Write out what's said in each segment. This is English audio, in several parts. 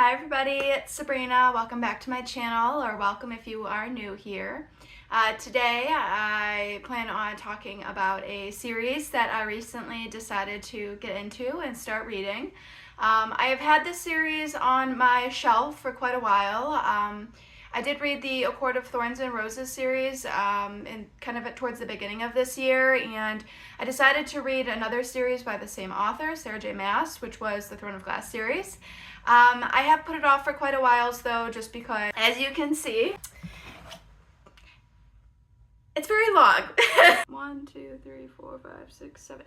Hi everybody, it's Sabrina. Welcome back to my channel, or welcome if you are new here. Today I plan on talking about a series that I recently decided to get into and start reading. I have had this series on my shelf for quite a while. I did read the A Court of Thorns and Roses series towards the beginning of this year, and I decided to read another series by the same author, Sarah J. Maas, which was the Throne of Glass series. I have put it off for quite a while though, just because, as you can see, it's very long. 1, 2, 3, 4, 5, 6, 7,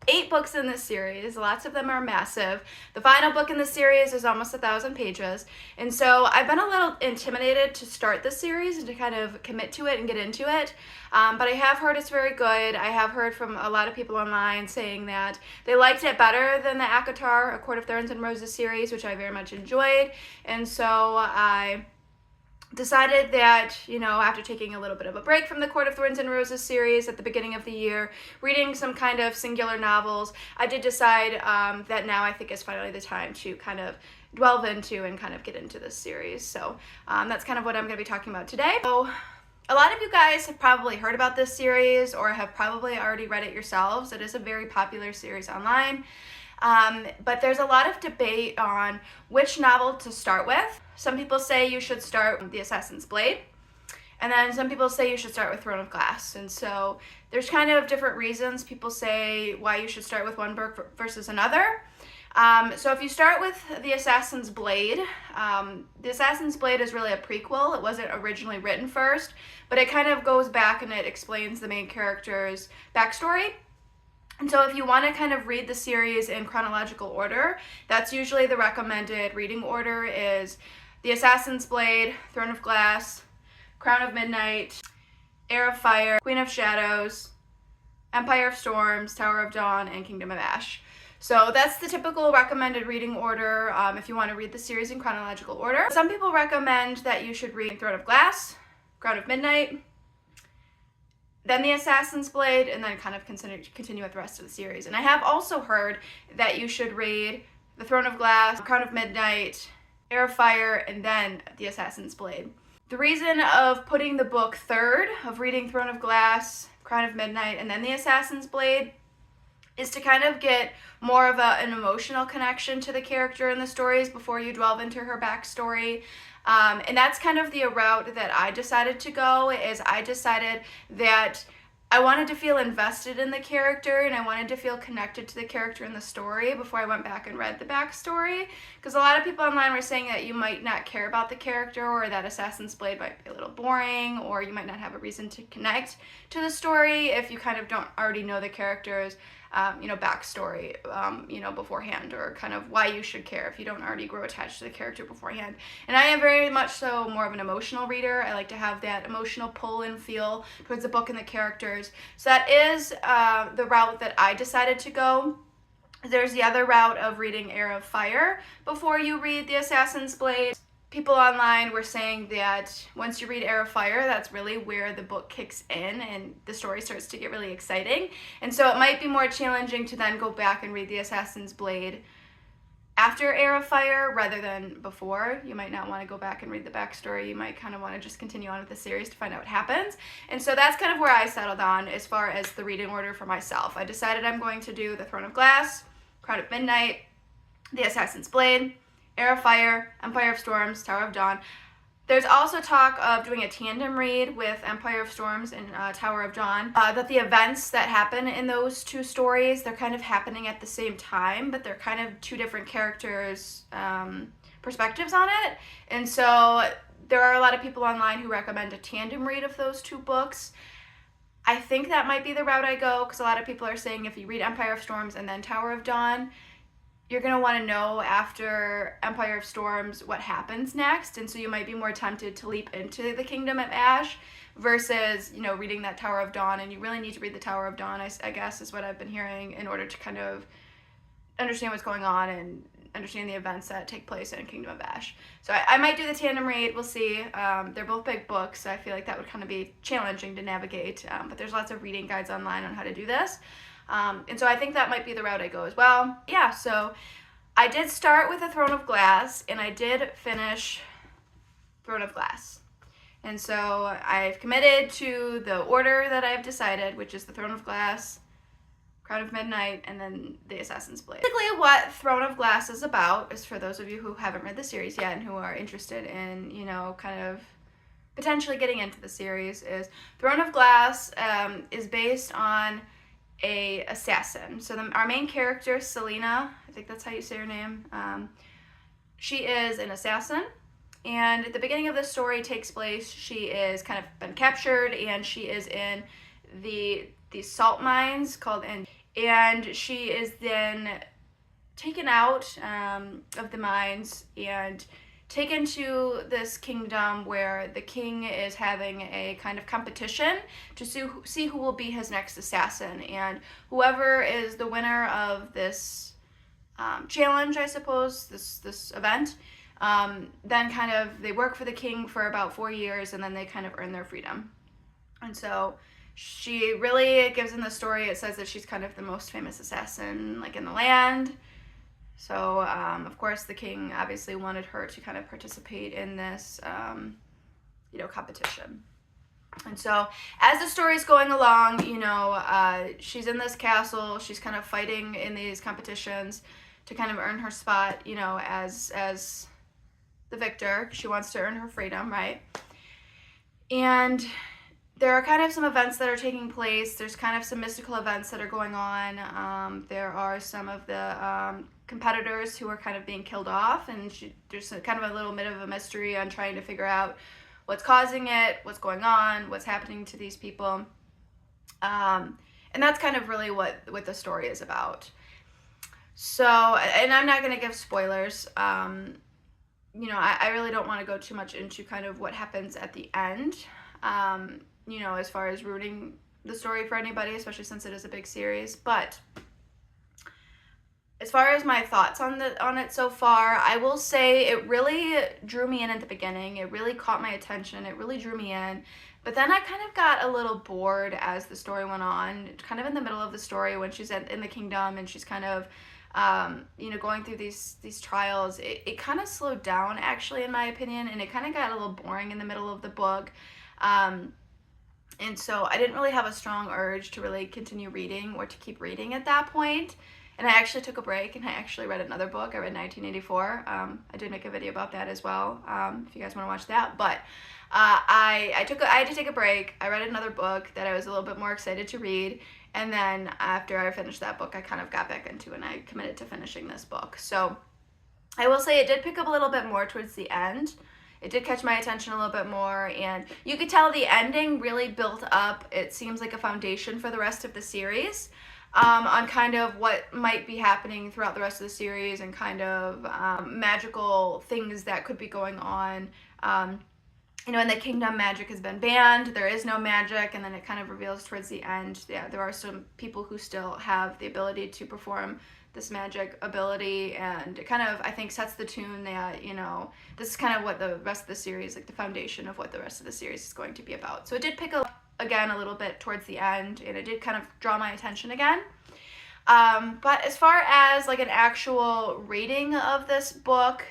8 books in this series. Lots of them are massive. The final book in the series is almost 1,000 pages. And so I've been a little intimidated to start the series and to kind of commit to it and get into it. But I have heard it's very good. I have heard from a lot of people online saying that they liked it better than the ACOTAR, A Court of Thorns and Roses series, which I very much enjoyed. And so I decided that, after taking a little bit of a break from the Court of Thorns and Roses series at the beginning of the year, reading some kind of singular novels, I did decide that now I think is finally the time to kind of delve into and kind of get into this series. So that's kind of what I'm going to be talking about today. So a lot of you guys have probably heard about this series or have probably already read it yourselves. It is a very popular series online. But there's a lot of debate on which novel to start with. Some people say you should start with The Assassin's Blade, and then some people say you should start with Throne of Glass. And so there's kind of different reasons people say why you should start with one book versus another. So if you start with The Assassin's Blade, The Assassin's Blade is really a prequel. It wasn't originally written first, but it kind of goes back and it explains the main character's backstory. And so if you want to kind of read the series in chronological order, that's usually the recommended reading order is The Assassin's Blade, Throne of Glass, Crown of Midnight, Heir of Fire, Queen of Shadows, Empire of Storms, Tower of Dawn, and Kingdom of Ash. So that's the typical recommended reading order if you want to read the series in chronological order. Some people recommend that you should read Throne of Glass, Crown of Midnight, then The Assassin's Blade, and then kind of continue with the rest of the series. And I have also heard that you should read The Throne of Glass, Crown of Midnight, Heir of Fire, and then The Assassin's Blade. The reason of putting the book third, of reading Throne of Glass, Crown of Midnight, and then The Assassin's Blade, is to kind of get more of an emotional connection to the character in the stories before you delve into her backstory. And that's kind of the route that I decided to go, is I decided that I wanted to feel invested in the character and I wanted to feel connected to the character in the story before I went back and read the backstory. Because a lot of people online were saying that you might not care about the character, or that Assassin's Blade might be a little boring, or you might not have a reason to connect to the story if you kind of don't already know the character's backstory, beforehand, or kind of why you should care if you don't already grow attached to the character beforehand. And I am very much so more of an emotional reader. I like to have that emotional pull and feel towards the book and the characters. So that is the route that I decided to go. There's the other route of reading Heir of Fire before you read The Assassin's Blade. People online were saying that once you read Heir of Fire, that's really where the book kicks in and the story starts to get really exciting. And so it might be more challenging to then go back and read The Assassin's Blade after Heir of Fire rather than before. You might not want to go back and read the backstory. You might kind of want to just continue on with the series to find out what happens. And so that's kind of where I settled on as far as the reading order for myself. I decided I'm going to do The Throne of Glass, Crown of Midnight, The Assassin's Blade, Heir of Fire, Empire of Storms, Tower of Dawn. There's also talk of doing a tandem read with Empire of Storms and Tower of Dawn. That the events that happen in those two stories, they're kind of happening at the same time, but they're kind of two different characters' perspectives on it. And so there are a lot of people online who recommend a tandem read of those two books. I think that might be the route I go, because a lot of people are saying if you read Empire of Storms and then Tower of Dawn, you're going to want to know after Empire of Storms what happens next, and so you might be more tempted to leap into the Kingdom of Ash versus, reading that Tower of Dawn, and you really need to read the Tower of Dawn, I guess, is what I've been hearing, in order to kind of understand what's going on and understand the events that take place in Kingdom of Ash. So I might do the tandem read, we'll see. They're both big books, so I feel like that would kind of be challenging to navigate, but there's lots of reading guides online on how to do this. And so I think that might be the route I go as well. Yeah, so I did start with A Throne of Glass, and I did finish Throne of Glass. And so I've committed to the order that I've decided, which is the Throne of Glass, Crown of Midnight, and then the Assassin's Blade. Basically what Throne of Glass is about is for those of you who haven't read the series yet and who are interested in, you know, kind of potentially getting into the series, is Throne of Glass is based on a assassin. So our main character, Selena, I think that's how you say her name, she is an assassin. And at the beginning of the story takes place, she is kind of been captured, and she is in these salt mines called, and she is then taken out of the mines and taken to this kingdom where the king is having a kind of competition to see who will be his next assassin. And whoever is the winner of this challenge, I suppose, this event, then kind of they work for the king for about 4 years, and then they kind of earn their freedom. And so she really gives in the story, it says that she's kind of the most famous assassin like in the land. So of course the king obviously wanted her to kind of participate in this you know, competition. And so as the story's going along, you know, she's in this castle, she's kind of fighting in these competitions to kind of earn her spot, you know, as the victor. She wants to earn her freedom, right? And there are kind of some events that are taking place. There's kind of some mystical events that are going on. There are some of the competitors who are kind of being killed off, and there's kind of a little bit of a mystery on trying to figure out what's causing it, what's going on, what's happening to these people. And that's kind of really what the story is about. So, and I'm not going to give spoilers. You know, I really don't want to go too much into kind of what happens at the end, you know, as far as ruining the story for anybody, especially since it is a big series. But as far as my thoughts on it so far, I will say it really drew me in at the beginning. It really caught my attention. It really drew me in. But then I kind of got a little bored as the story went on, kind of in the middle of the story when she's in the kingdom and she's kind of you know, going through these trials. It kind of slowed down, actually, in my opinion, and it kind of got a little boring in the middle of the book. And so I didn't really have a strong urge to really continue reading or to keep reading at that point. And I actually took a break, and I actually read another book. I read 1984. I did make a video about that as well, if you guys want to watch that. But I had to take a break. I read another book that I was a little bit more excited to read. And then after I finished that book, I kind of got back into it, and I committed to finishing this book. So I will say it did pick up a little bit more towards the end. It did catch my attention a little bit more, and you could tell the ending really built up, it seems like, a foundation for the rest of the series, on kind of what might be happening throughout the rest of the series, and kind of magical things that could be going on. You know, in the kingdom, magic has been banned. There is no magic, and then it kind of reveals towards the end, yeah, there are some people who still have the ability to perform this magic ability, and it kind of, I think, sets the tune that, you know, this is kind of what the rest of the series, like the foundation of what the rest of the series is going to be about. So it did pick up again a little bit towards the end, and it did kind of draw my attention again. But as far as like an actual rating of this book,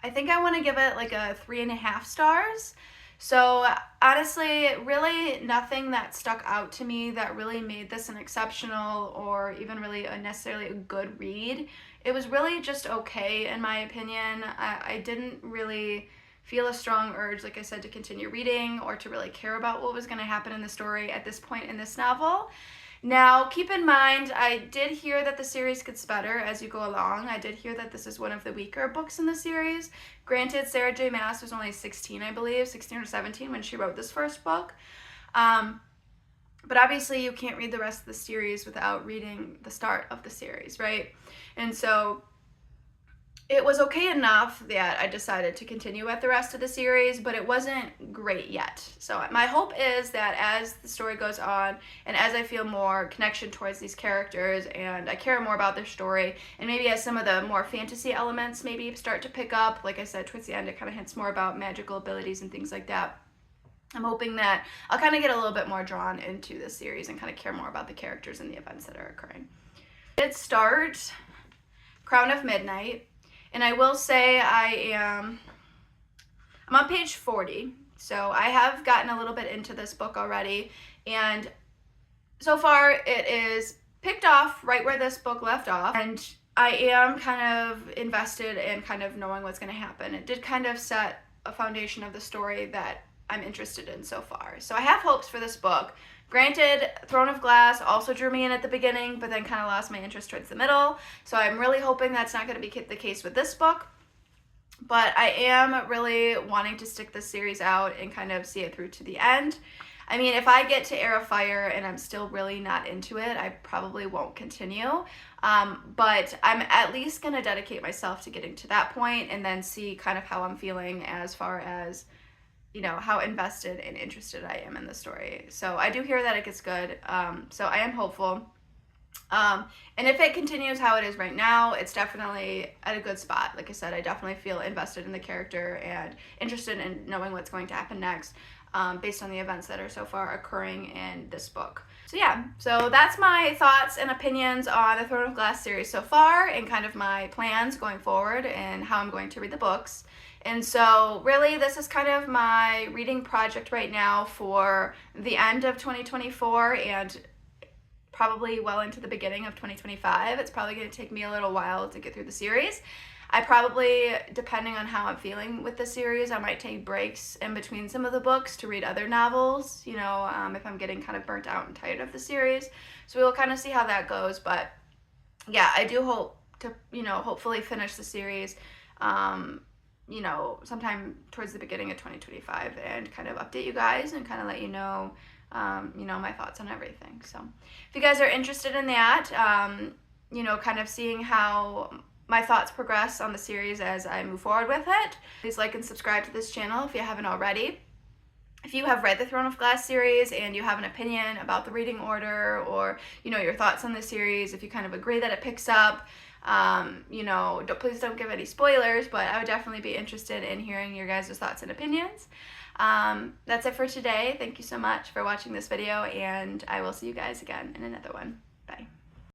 I think I want to give it like a 3.5 stars. So honestly, really nothing that stuck out to me that really made this an exceptional or even really necessarily a good read. It was really just okay, in my opinion. I didn't really feel a strong urge, like I said, to continue reading or to really care about what was going to happen in the story at this point in this novel. Now, keep in mind, I did hear that the series gets better as you go along. I did hear that this is one of the weaker books in the series. Granted, Sarah J. Maas was only 16, I believe, 16 or 17 when she wrote this first book. But obviously, you can't read the rest of the series without reading the start of the series, right? And so it was okay enough that I decided to continue with the rest of the series, but it wasn't great yet. So my hope is that as the story goes on, and as I feel more connection towards these characters, and I care more about their story, and maybe as some of the more fantasy elements maybe start to pick up, like I said, towards the end, it kind of hints more about magical abilities and things like that. I'm hoping that I'll kind of get a little bit more drawn into this series and kind of care more about the characters and the events that are occurring. It starts Crown of Midnight. And I will say I'm on page 40. So I have gotten a little bit into this book already. And so far it is picked off right where this book left off. And I am kind of invested in kind of knowing what's going to happen. It did kind of set a foundation of the story that I'm interested in so far. So I have hopes for this book. Granted, Throne of Glass also drew me in at the beginning, but then kind of lost my interest towards the middle. So I'm really hoping that's not going to be the case with this book. But I am really wanting to stick this series out and kind of see it through to the end. I mean, if I get to Heir of Fire and I'm still really not into it, I probably won't continue. But I'm at least going to dedicate myself to getting to that point and then see kind of how I'm feeling as far as, you know, how invested and interested I am in the story. So I do hear that it gets good. So I am hopeful. And if it continues how it is right now, it's definitely at a good spot. Like I said, I definitely feel invested in the character and interested in knowing what's going to happen next, based on the events that are so far occurring in this book. So yeah, so that's my thoughts and opinions on the Throne of Glass series so far, and kind of my plans going forward and how I'm going to read the books. And so really this is kind of my reading project right now for the end of 2024 and probably well into the beginning of 2025. It's probably going to take me a little while to get through the series. I probably, depending on how I'm feeling with the series, I might take breaks in between some of the books to read other novels, you know, if I'm getting kind of burnt out and tired of the series. So we'll kind of see how that goes. But yeah, I do hope to, you know, hopefully finish the series, you know, sometime towards the beginning of 2025 and kind of update you guys and kind of let you know, my thoughts on everything. So if you guys are interested in that, you know, kind of seeing how my thoughts progress on the series as I move forward with it, please like and subscribe to this channel if you haven't already. If you have read the Throne of Glass series and you have an opinion about the reading order or, you know, your thoughts on the series, if you kind of agree that it picks up, you know, please don't give any spoilers, but I would definitely be interested in hearing your guys' thoughts and opinions. That's it for today. Thank you so much for watching this video, and I will see you guys again in another one.